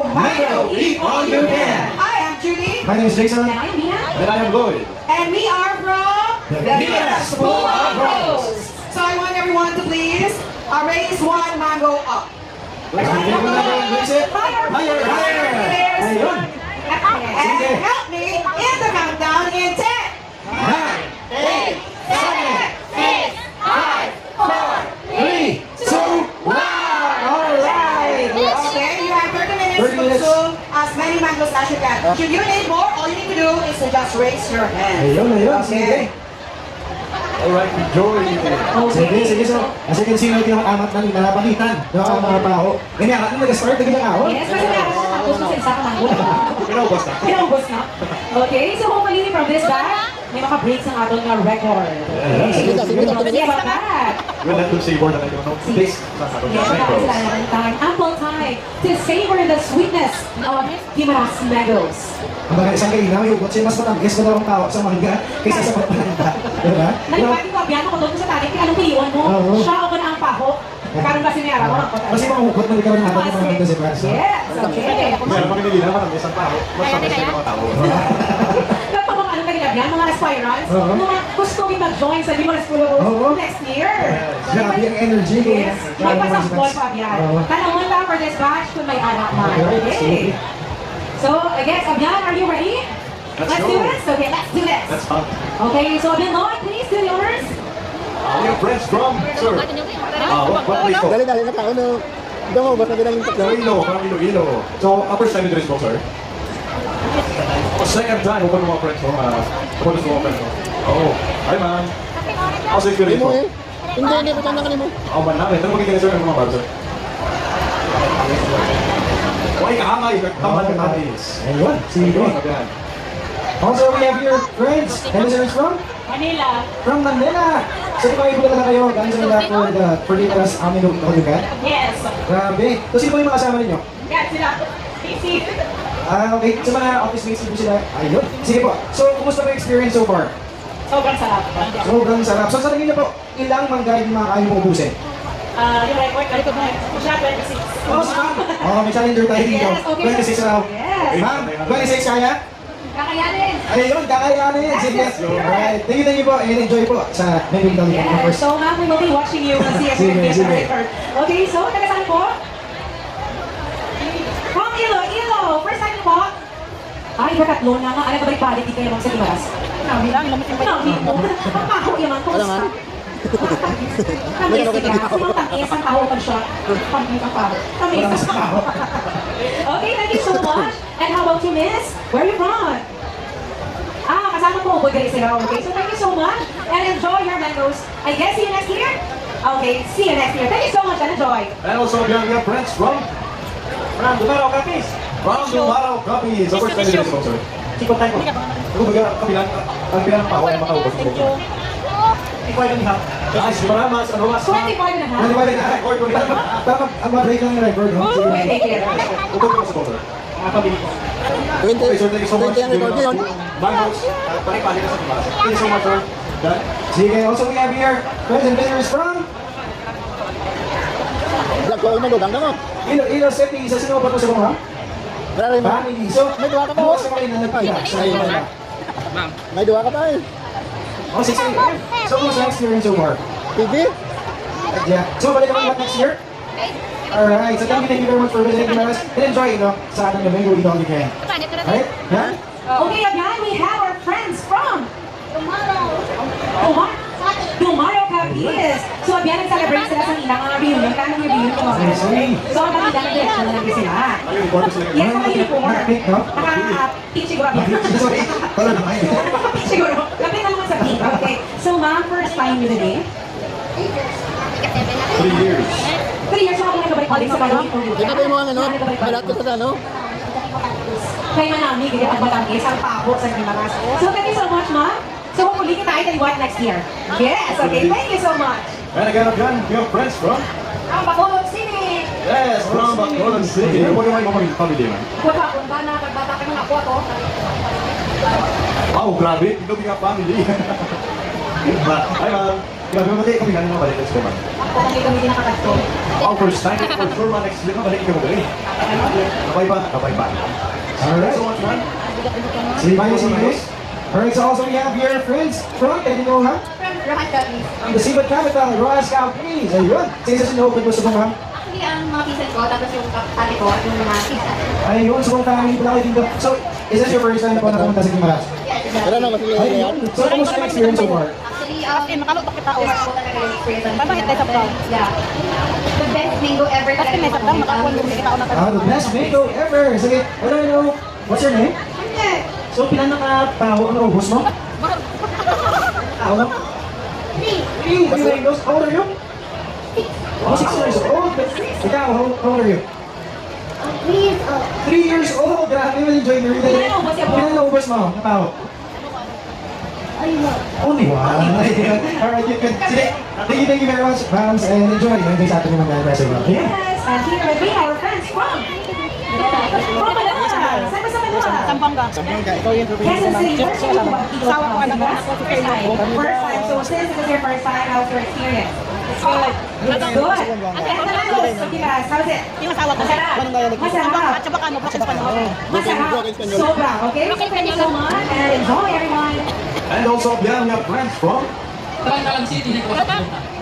Mango, eat all you can. I am Judy. My name is Jason. And I am Mia. And I am Lloyd. And we are from The Villa School of Rose. So I want everyone to please raise one mango up. Raise it. Higher. Higher. There's Ayun. one. And help me in the countdown in 10, 9, 8, 7, 6, 5, 4, 3, 2, 1. Alright. Okay, you have 30 minutes 30 to minutes. consume as many mangoes as you can. If you need more, all you need to do is to just raise your hand. Ayun. Sige. Alright, enjoy. Sige. So, as you can see, may kinakamat na nalapagitan. Yung mga tao. Ganyan, ako nag-start na ganyan ako. Yes, kasi meron ko tapos sa isa ka mango. Pinaubos na. Pinaubos na. Okay, so hopefully from this back, may maka-breaks ang ating record. Sige. Sige about that. We'll let them savor na kayo. No? Please. Yes, tapos lang time, ample time to savor the sweetness of Gimaras mangoes. Kumbaga, isang kaina, may hugot siya, mas matangis ko daw ang tao sa mangga kaysa sa pagpalanda. Diba? Nalipati ko, abyan ako doon sa tarik, kaya anong piliwan mo? Oo. Siya ako na ang paho. Karoon ba sinayara mo? Kasi mga hugot na ikaw natin yung mga mangga si Franz. Yes, okay. Meron pag hindi naman ang isang tao. Mas mabilis yung mga tao. Kapag mga ano kanila yan, mga aspirants, Oo. mga gusto rin mag-join sa Gimaras School of Oo. Rose next year. Grabe ang energy. Yes, may pasakbol pa yan. Oo. Tanungan lang for this batch kung may anak man. Okay. Okay. So, I guess, Abyan, are you ready? Let's do go. this? Okay, let's do this. That's fun. Okay, so Abyan, Lloyd, please do yours. We have friends from, sir. What place po? Dali, nakaano. Damo, basta dinaling tatlo. Iloilo, from Iloilo. So, first time in this po, sir? Second time, open mga friends mo. Open mga friends mo. Oh, hi ma'am. How's the Hindi experience mo po? eh. Hindi, patanda ka mo. Oh, man namin. Ano magiging sir ng mga bar, sir? Why kahamay? Kahamay ka natin. Ayun, sige. Ayan. Also, we have here friends. And listeners from? Manila. From Manila. So, kung kayo na kayo, galing sa Manila for Gimaras Amin Olugan. Yes. Grabe. So, sino po yung mga kasama ninyo? Yan sila. Easy. Okay. Sa mga office mates po sila. Ayun. Sige po. So, kumusta po yung experience so far? Sobrang sarap. Sobrang sarap. So, sa tingin niyo po, ilang mangga yung mga kaya mo ubusin? Yung record, ano ko ba? Siya, 26. May challenger tayo dito. Yes, okay. 26 raw. Yes. Ma'am, 26 kaya? Kakayanin. Ayun, kakayanin. Sige. Alright. Thank you po. And enjoy po sa Memory Dali Yes, first. so ma'am, we will be watching you and see if you can get the Sige. record. Okay, so taga saan po? From Iloilo. First time niyo po? Ay, kakatlo na nga. Ano ba balik di kayo mag sa Gimaras? Nami lang, nami mo. Ang paho yaman, kumusta? Tamis sila. Sumang tamis ang paho pag siya. Tamis ang paho. Tamis ang paho. Okay, thank you so much. And how about you, miss? Where are you from? Kasama po, Bugay sila. Okay, so thank you so much. And enjoy your mangoes. I guess see you next year? Okay, see you next year. Thank you so much and enjoy. And also, we have friends from Dumaraw Kapis. Dumaraw Copies. So, first time in this po, sir. Sikot tayo po. Kung baga, ang bilang tao ay makaubos po. Ikaw yung ha. Guys, salamat. Ano mas? 25 and a half. Ano ba rin? Record ko nila. Tama, ang ma-break lang yung record, no? Sige. Okay, take care. Upod ko sa sir. Pabili ko. 20, Okay, sir, thank you so much. 20 ang record yun. Mangoes. Pali-pali na sa Gimaras. Thank you so much, sir. Done? Sige, also we have here friends and visitors from Vlog ko, uno, lugang mo. Iloilo City. Sa sino pa po sa mga? Marami mo. Family. So, May duwa ka pa. bukas naman yung nalagpila sa Iloilo. May duwa ka pa eh. Oh, 6 a.m. So, kumusta ang experience so far? TV? Yeah. So, balik naman back next year? Alright, so thank you very much for visiting Gimaras. And enjoy, sa ating Domingo Eat All You Can. Alright? Yeah? Okay, again, we have our friends from Dumaro Capiz. So, again, nag-celebrate sila sa ilang reunion. Kano yung reunion ko? So, ang dami na reaction na lang sila. Ayun, record ko sila. Yes, mga uniform. Naka-pink, no? Naka-pink siguro. Sorry, wala na kayo. Siguro. Kapit na naman sa pink. Okay. So, ma'am, first time nyo today? 3 years. 3 years ako nagkabalik-balik sa kanong Ito ba yung mga ano? Malat ko sa ano? Kaya manami, ganyan ang matangis, ang pabo sa Gimaras. So, thank you so much, ma'am. So, hopefully kita ay what next year. Yes, okay. Thank you so much. And again, we have friends from? Ang Bacolod City. Yes, from Bacolod City. Ano po yung mga family man? Wala, kung ba na nagbata ka ng ako to. Wow, grabe. Ito yung family. Hi, ma'am. Grabe mo tayo kami ganun mabalik sa ma'am. Lagi kami din nakakagto. Oh, first time. For sure, ma'am. Next week, mabalik ka mo galing. Kapay pa. Kapay pa. Alright. So much, ma'am. See you. Alright, so also we have here friends from, can you know, ha? From Rohan Cubbies. The Sibat Capital, Rojas Cowboys. Ayun. Sa isa sinuopen mo sa mga, Actually, ang mga pinsan ko, tapos yung ate ko, yung mga pinsan. ayun, so kung kami pala kayo dito. So, is this your first time po na pumunta sa Gimaras? Yes, Pero na, mas yan. Ayun. So, kumusta yung experience so far? actually, makalot kita o. Ako talaga yung experience. Bakit tayo sa prom? Yeah. The best mango ever talaga. Kasi may sabang makakuha yung kita na The best mango ever. Sige, ano, what's your name? So, pinanakapaho ang ubos mo? Tao mo? Three mangoes. How old are you? Oh, 6 years old. Ikaw, how old are you? 3 years old. Grabe, will enjoy your day. Pinanaubos mo? Napaho? Only one. Alright, you can. Sige, thank you very much, Vance, and enjoy. Enjoy sa ating mga festival. Okay? Yes, and here will be our friends from Manila. Saan ba sa Manila? Sampanga, ikaw yung Quezon City. Sawa ko na ba? First time. So since this is your first time, how's your experience? It's good. It's good. Okay, ito na guys. So, guys, how's it? Yung asawa ko. Masarap. Masarap. At saka ano, bakit pa Masarap. Sobra. Okay? So thank you so much and enjoy everyone. And also, yan, we have friends from Kalangalan City, Negros.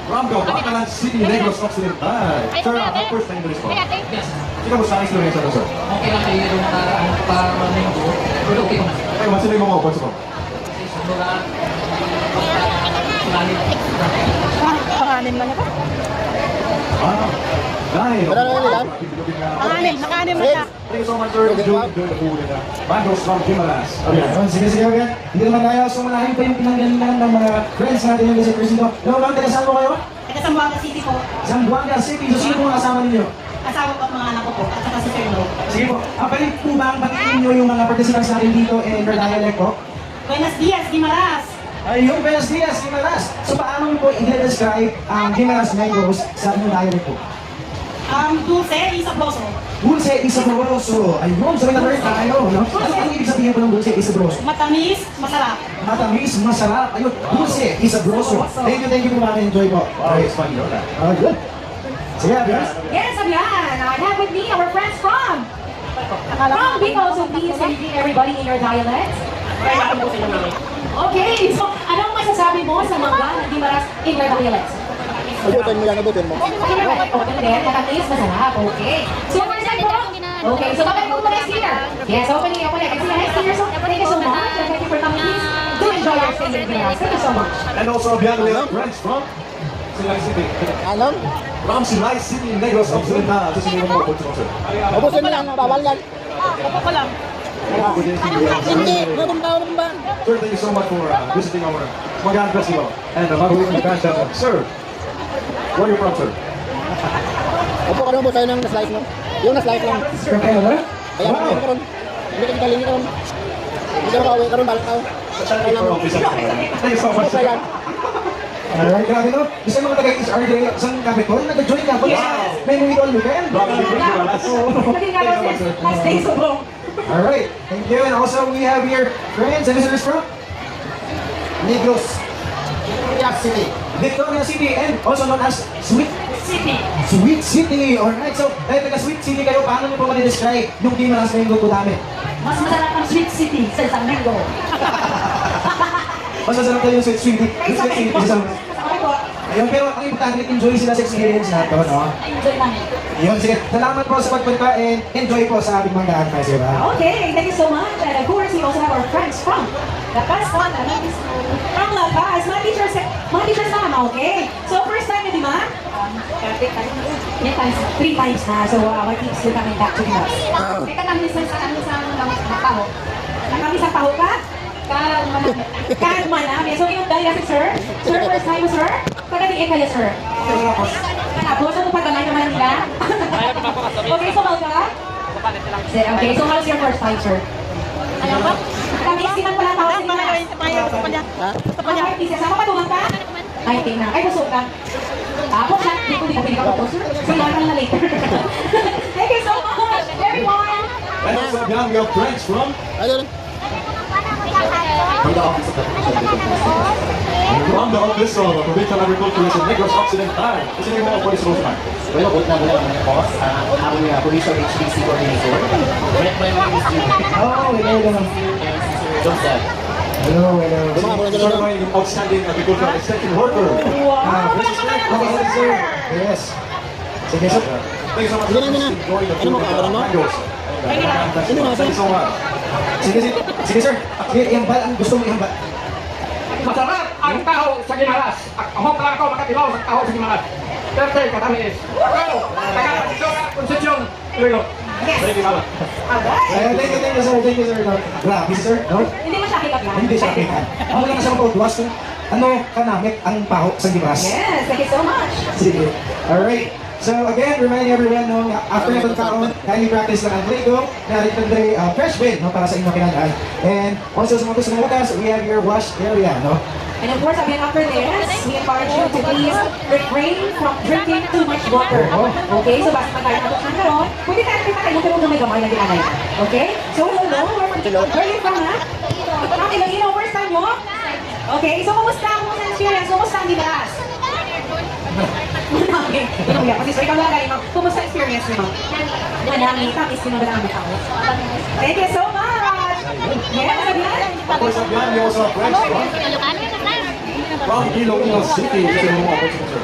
Bakalan City, Negros Occidental. Sir, ang first time ko po. Yes. Sige, gusto ang experience ano, sir? Okay lang kayo yung para-minggo. Pero okay naman. Ay, what's the name mo? What's mo? Kasi sunduran. Panganim lang ito. Dahil. Pero ano nila? Nakanim na siya. Thank you so much, sir. Enjoy the food. Mangoes from Gimaras. Ayun, sige, okay. Hindi naman tayo. So, malaking pa yung pinanggalingan ng mga friends natin yung visitors dito. No, ma'am, taga-saan po kayo? Taga Zamboanga City po. Zamboanga City. So, sino po ang kasama ninyo? Asawa ko at mga anak ko po. At saka si Sir Lo. Sige po. Palit po ba ang batiin nyo yung mga participants natin dito in their dialect po? Buenos dias, Gimaras. Ayun, Buenos Dias, Gimaras. So, paano po i-describe ang Gimaras mangoes sa inyong dialect po? Dulce y sabroso. Dulce y sabroso. Ayun, so may na-learn tayo, no? Ano ang ibig sabihin po ng dulce y sabroso? Matamis, masarap. Matamis, masarap. Ayun, dulce y sabroso. Thank you po, enjoy po. Wow, it's fun, yun. Good. Sige, Abias. Yes, Abian. I have with me our friends from because of these everybody in your dialect. Okay, so anong masasabi mo sa mga Gimaras in your dialect? Abutin mo yan, abutin mo. Matamis, masarap. Okay. So, first time po. Okay, so babalik po next year. Yes, opening up ulit. See you next year. So, thank you so much. And thank you for coming. Please do enjoy your stay in Gimaras. Thank you so much. And also, yan, we have friends from Silay City. Anong? From Silay City, Negros Occidental. So, sino mo po, sir? Abutin mo yan, bawal yan. Hindi, mabamba. Sir, thank you so much for visiting our Magan Festival. And Maguling Magan Festival. Sir, where are you from, sir? Opo ka lang po tayo ng na-slice mo. Yung na-slice lang. From Canada? Kaya Wow. ka karon. Hindi ka galing karon. Hindi ka makauwi karon, balik ka. Thank you so much, sir. Alright, grabe no. Isa mga taga-HRD, isang kapitol, nag-join ka. Yes. May movie all weekend. Looking at us, last day so long. Alright, thank you. And also we have here friends and visitors from Negros City. Victoria City and also known as Sweet City. Alright, so dahil taga Sweet City kayo, paano niyo po ma-describe yung Gimaras mango po namin? Mas masarap ang Sweet City sa isang linggo. Mas masarap tayo yung Sweet City. Yung Sweet City, isang... Okay po. Ayun, pero ang importante, enjoy sila sa experience na ito, no? Enjoy namin. Yun, sige. Salamat po sa pagpunta and enjoy po sa ating mga daan festival. Okay, thank you so much. And of course, we also have our friends from La Paz, from La Paz. Mga teachers naman, okay? So, first time na, di ba? Yeah, times, 3 times na. So, what keeps you coming back to us? May katamis sa makaho. Nakami sa paho ka? Manami. So, yung dahil kasi, sir? Sir, first time, sir? Pagkadiin kayo, sir? Tapos, ano pa ganay naman nila? Okay, so, Malga? Okay, so, how's your first time, sir? Ano ba? Kami, sinang pala tao sa nila. Okay, pieces. Sama patungan ka? Ay, tingnan. Ay, busog ka. Tapos, hindi ko ka po, sir. So, yan ka na later. Thank you so much, everyone! And also, yan, we have friends from Ayun. from the Office of the Provincial Agriculture. From the Office of Provincial Agriculturist in Negros Occidental. Kasi yung mga police Roseman. Well, abot na muna ang mga boss, ang Provincial HDC Coordinator. My name is Jimmy. Oh, hello naman. Joseph. Hello, hello. Mga mga Sir, may outstanding agricultural extension worker. Wow! This is okay, sir. Yes. Sige, sir. Thank you so much. Hindi na. Ano mo, kamera mo? Thank you so much. Sige, sir. Sige, ihambal ang gusto mo ihambal. Masarap ang tao sa Gimaras. Ako lang ako makatilaw sa tao sa Gimaras. Thursday, katamis. Go! Konsesyon. Lulo. Thank you, mama. Alright! Thank you, sir. Thank you, sir. No? Grabe, sir. No? Hindi mo siya hikap lang. Hindi siya kita. Ako lang sa mga duwas kung ano kanamit ang paho sa Gimaras. Yes, thank you so much. Sige. Alright. So again, reminding everyone, no, after na taon, kindly practice lang ang Lego, narito Andre fresh bin, no, para sa inyong kinagaan. And also sa mga gusto ng wakas, we have your wash area, no? And of course, again, after this, we encourage you to please refrain from drinking too much water. Okay? So, basta tayo natin ng karon, pwede tayo tayo pero kung may gamay na ginanay. Okay? So, hello, where are you from, ha? From Iloilo, first time nyo? Okay, so kumusta ang experience? Kumusta ang Gimaras? Okay, kasi sir, ikaw lang kayo, ma'am. Kumusta ang experience niyo, ma'am? Manami, tamis din naman ang ako. Thank you so much! Yes, again? Of course, again, we also have friends from Iloilo City. Kasi yung mga call center.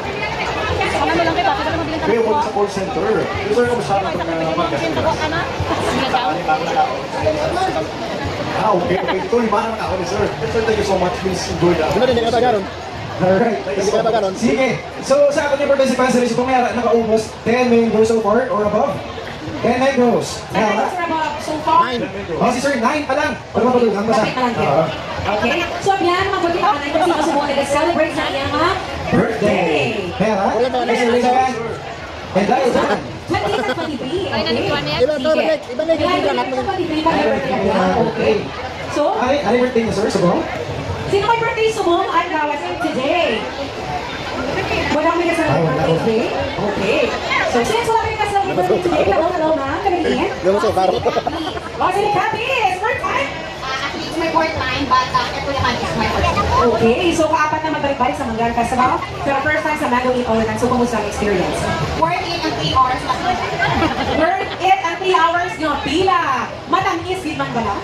Kayo po sa call center. Sir, kumusta ang magkasigas? Okay. Ito, iba naman ako ni sir. Sir, thank you so much. Please enjoy that. Ano din ka garon? Alright. Hindi ka ba garon? Sige. So sa ating participants, so kung may nakaubos 10 mangoes so far or above, 10 mangoes. Ano sir about so far? 9. Oh, si sir, 9 pa lang. Ano ba tulog? Ang basa? Kapit na lang kayo. Okay? So, yan, mabuti ka na kung sino sumuha nag-celebrate sa iyang mga Birthday. Pera? Wala ba? Yes, sir, sir. And dahil dyan. 20 sa 23. Okay? Iba to, iba na yung lahat mo. Okay. So, Ano birthday niyo, sir? Subong? sino may birthday sumong at gawasin today? Wala kami kasama ng birthday today? Okay. So, since wala kami kasama ng birthday today, hello na, kanilin. Gano'n sa baro. O, sige, Kathy, it's your time. Actually, it's my fourth time, but ito naman is my first time. Okay, so kaapat na magbalik-balik sa Manggar Festival. Pero first time sa Mango Eat All the Time. So, kumusta ang experience? Worth it ang 3 hours lang. Worth it ang 3 hours nyo. Pila. Matamis, di man bala?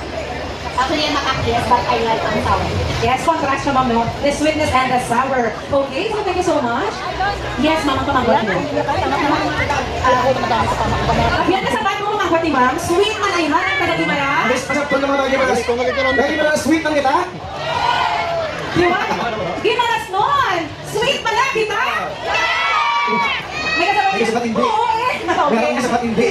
Actually, I'm makakiyas, but I like ang sour. Yes, contrast siya, ma'am, no? The sweetness and the sour. Okay, so thank you so much. Yes, ma'am, ang pamanggot mo. Yan na sa bag mo mga kwati, ma'am. Sweet man ay harang ka na di mara. Alis, pasapon naman tayo, Gimaras. Dahil Gimaras, sweet lang kita. Di ba? Gimaras nun. Sweet pala, di ba? May kasama May kasama hindi. Oo, eh. Meron Okay. ka sa patindi.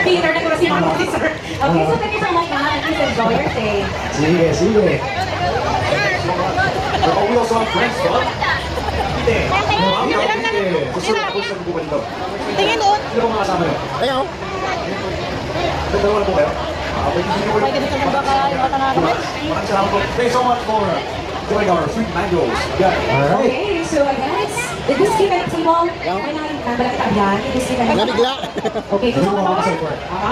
Peter, nagkuro si Ma'am Officer. Okay, so thank you so much, ma'am. And please enjoy your stay. Sige, sige. We also have friends from Pite. So, sir, ako sa gugupan dito. Tingin doon. Sino mga kasama nyo? Ayaw. Dalawa na po kayo? Okay, hindi ko Maraming salamat po. Thank you so much for joining our sweet mangoes. Yeah. Alright. Okay, so guys, the biscuit at table, ay nabalik ka yan, yung biscuit at Nabigla. Okay, gusto mo ba?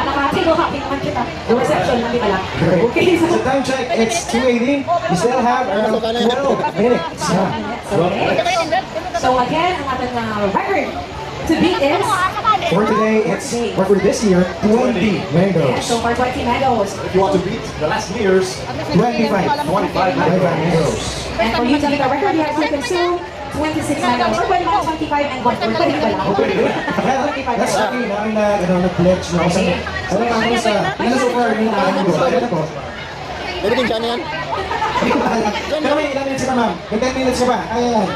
Nakatilo, happy naman kita. The reception, nandito lang. Okay, so, So time check, it's 2:18. We still have around 12 minutes. okay. So again, ang ating record to beat is, For today, or for this year, 20 mangoes. so for 20 mangoes. If you want to beat the last year's 25 25 mangoes. And for you to beat the record, you have to consume 26 mangoes. Or pwede mo 25 and 1 or pwede ba lang? That's okay. Namin na nag-pledge na ako sa... Ano na ako sa... Ano so far yung mango? Ano po? Pwede din siya na yan. Pero may ilang minutes ka, ma'am? May 10 minutes ka ba? Ayan.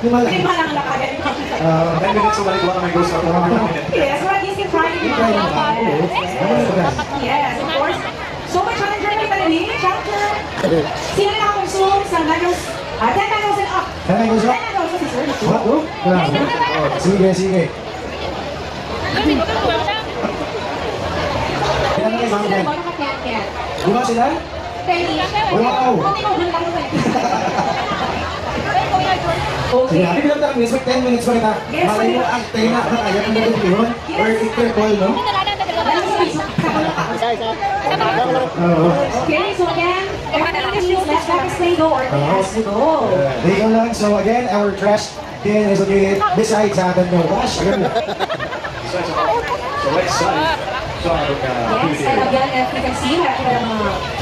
Lima lang. Lima lang lakagan. 10 minutes so balik ko na mangoes for 1 minute. Yes, well, at least you try it. Try mo ba? Oo. Ano na ba? Yes, of course. So, may challenger may panali. Challenger. Sino na nakakonsume sa mangoes? 10 mangoes and up. 10 mangoes up? 10 mangoes up, sir. What? Oh? Grabe. Sige, sige. Kailan na kayo, ma'am? Sila ba nakakyan? Di ba sila? Wow. Sige, Okay. happy bilang tayo minutes, 10 minutes pa kita. Yes, Malay mo sir. ang tayo na kaya kung naging yun. Or Victor Paul, no? Isa, isa. Oo. Okay, so again, Everybody please, let's back as they go or they has to go. There you go lang. So again, our trash bin is located besides the no wash area. So let's side. So, Yes, and again, if you can see, we have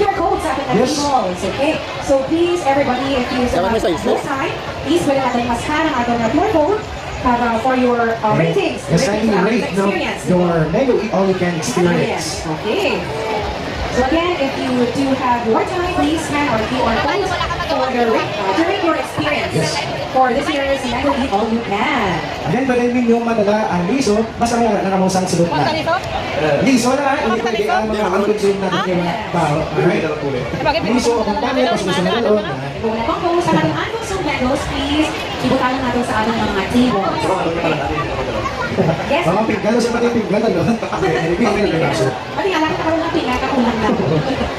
QR codes sa ating Yes. tables, okay? So please, everybody, if you Dapat may size, no? this time, please pwede natin maskan ang ating QR code para for your ratings. Yes, I ratings can sa rate ating no, experience. your mango eat all you can experience. Okay. So again, if you do have your time, please scan our QR code for during your experience Yes. for this year's Mango Eat All You Can. Again, pwede ninyo madala ang liso, basta may nakamosang sulot na. Liso na, hindi pwede ang mga unconsumed na yung tao. Alright? Liso, kung paano, mas gusto na doon. Kung napang-post ang ating unconsumed mangoes, please, ibutan na natin sa ating mga tables. Yes. Mga pinggalo sa pati pinggalo, no? Pinggalo na liso. Pati alam ka karoon ng pinakakulang na.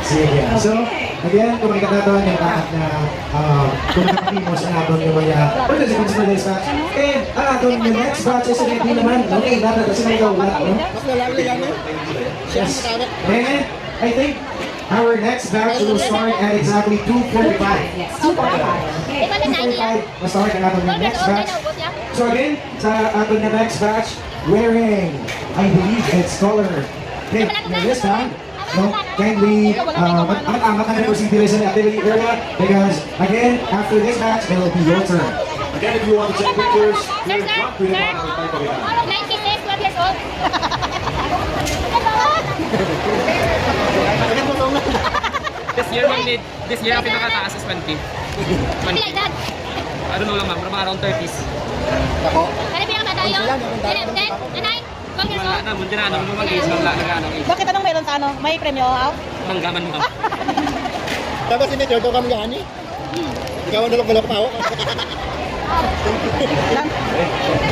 Sige. So, again, kung may katatawan yung lahat na kung nakapimos ang aton yung mga participants for this batch. And ang aton yung next batch is ready naman. Okay, natin kasi may gawala, no? Mas lalaki yan eh. Siya Yes. ang And I think our next batch will start at exactly 2:45. Yes, 245. Okay. 2:45 will start ang aton yung next batch. So again, sa aton na next batch, wearing, I believe it's color pink na this time. No, kindly mag-amat na for CPLS in the activity area because again, after this match, it will be your turn. Again, if you want to take pictures, Sir, you're sir, drunk, we sir. don't have time for that. 96, 12 years old. This year, ma'am, this year, ang pinakataas is 20. Something like that. I don't know lang, ma'am, pero mga around 30s. Ako. Kaya pinakatayo. Then, nanay, 12 years Wala old. na, munti na, ano, mag-age, nag-ano, Bakit anong meron sa ano? May premyo, ah? manggaman mo, ma'am. Tapos ini Turdo kami gani. Ikaw ang nalok-nalok pa ako.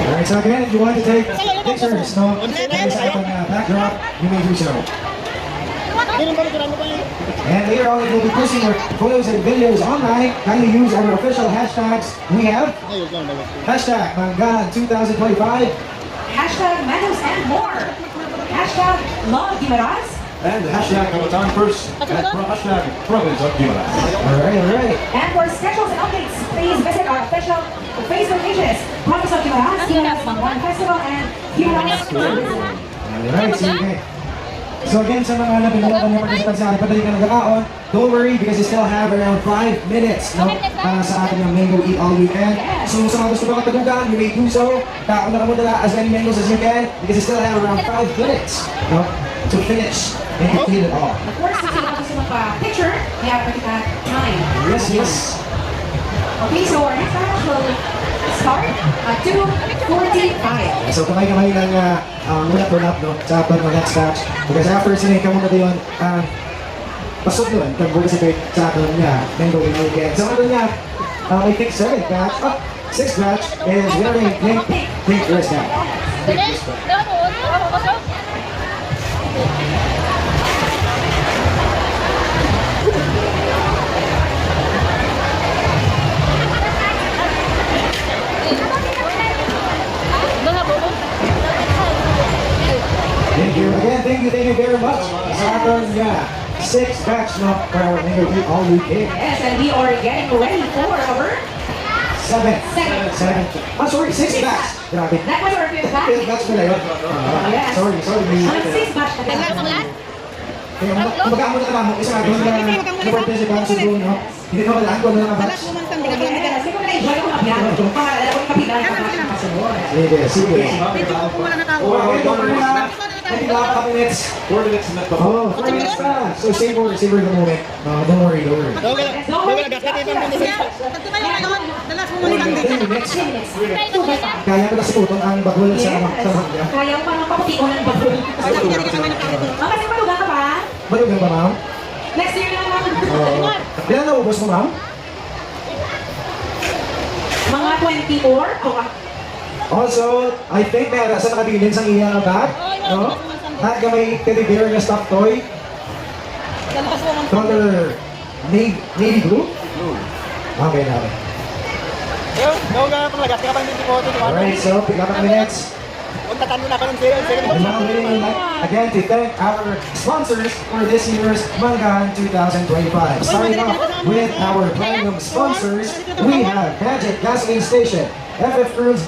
Alright, so again, if you want to take pictures, no, this aton backdrop, you may do so. Ganun ba rin mo pa yun? And later on, we'll be posting your photos and videos online. Kindly use our official hashtags. We have Ayos lang, dapat. hashtag Mangan 2025 Hashtag Manos and more. Hashtag Love Gimaras. And the hashtag Kamatan First at hashtag Province of Gimaras. Alright. And for schedules and updates, please visit our official Facebook pages, Province of Gimaras, Gimaras Mangan Festival, and Gimaras Tourism. Alright, sige. So again, sa mga napinulakan niyo participants sa ating padali ka nagkakaon, don't worry because you still have around 5 minutes no, para sa ating Mango Eat All Weekend. So sa mga gusto pa katagugan, you may do so. Kaon na ka muna as many mangoes as you can because you still have around 5 minutes no, to finish and complete it all. Of course, kung sino pa gusto magpa-picture, we have particular time. Yes, yes. Okay, so our next batch will start at 2:45. So kamay-kamay ng mula-tulap no, sa ating next batch. Because after sinay ka muna yun, pasok nun, pag-participate sa atin niya, Mango Eat All Weekend. So ano niya, I think 7th batch, 6th batch is wearing pink wristband. Dali. Dapat. Thank you. Again, thank you very much. Sa atin niya, 6th batch no, for our Mango Eat All Weekend. Yes, and we are getting ready for our 7th. Seventh. 7th. Sorry, 6th batch. Grabe. That was our fifth 5th batch. batch pala yun. Yes. Sorry. Ang sixth batch na Tingnan tayo. mo yan. Kaya kumbaga mo na tama, isa nga doon na participant sa doon, no? Hindi ko malaan kung ano na batch. Yes, kasi kung na-enjoy ko kapiyan, pangalala ko yung kapiyan ng batch na kasunod. Sige. Or Don't worry na. Hindi lang kami minutes. 4 minutes na to. Oh, 4 minutes na. So savor the moment. Don't worry. Daw ka lang. Daw ka lang. Dapat ito ang pinisip. 10 minutes. 10 minutes. Kaya ko na sa putong ang bagul sa hanggang. Kaya ko parang papatiko ng bagol. Kasi maluga ka ba? Balugan ba, ma'am? Next year na naman. Ilan na ubos mo, ma'am? Mga 24. Also, I think may sa nakabilin sa iyang bag, no? At may teddy bear na stuffed toy. Color navy blue? Okay na. Daw ka pang lagas. Kaya pang hindi ko ito. Alright, so pick up ang minutes. tatalo na ako ng zero. And now we would like again to thank our sponsors for this year's Mangahan 2025. Starting off with our platinum sponsors, we have Magic Gasoline Station, FF Cruise